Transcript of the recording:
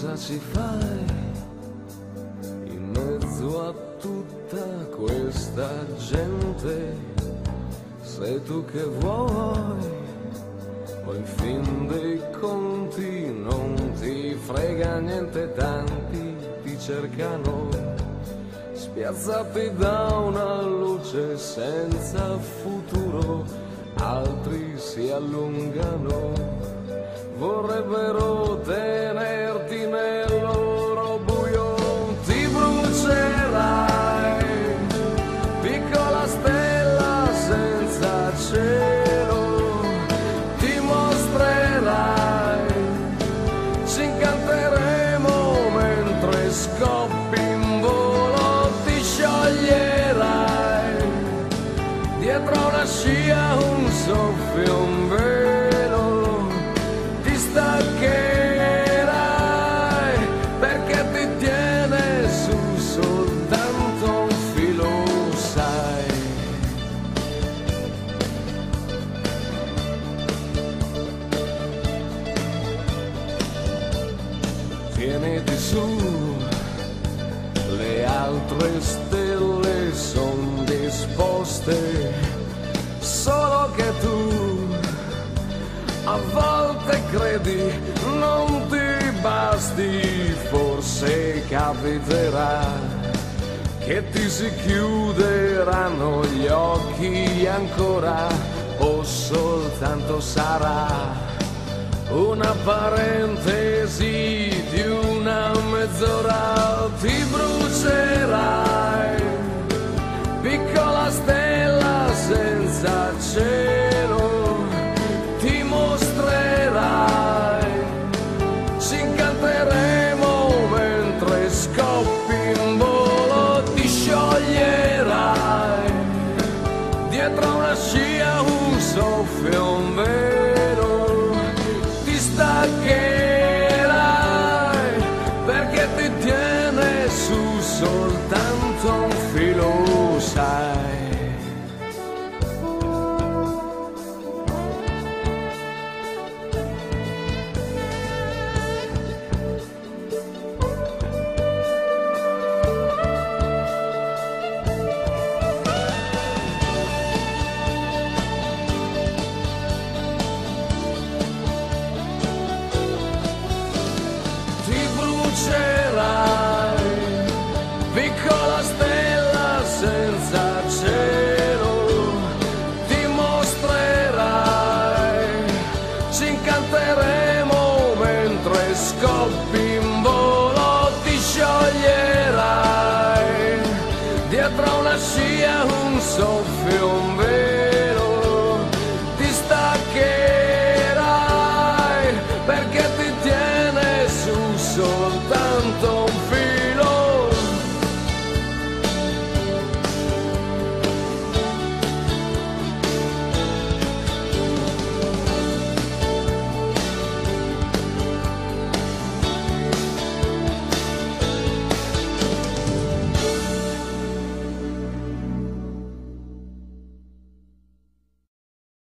cosa ci fai in mezzo a tutta questa gente? Sei tu che vuoi, o in fin dei conti non ti frega niente, tanti ti cercano, spiazzati da una luce senza futuro, altri si allungano, vorrebbero tenerti nel loro buio. Ti brucerai, piccola stella senza cielo, ti mostrerai, ci incanteremo mentre scoppi in volo, ti scioglierai, dietro una scia un soffio, un velo, ti staccherai perché ti tiene su soltanto un filo, sai. Tieniti su, le altre stelle son disposte, solo che tu a volte credi non ti basti, forse capiterà che ti si chiuderanno gli occhi ancora, o soltanto sarà una parentesi di una mezz'ora. Ti brucerai, piccola stella senza cielo,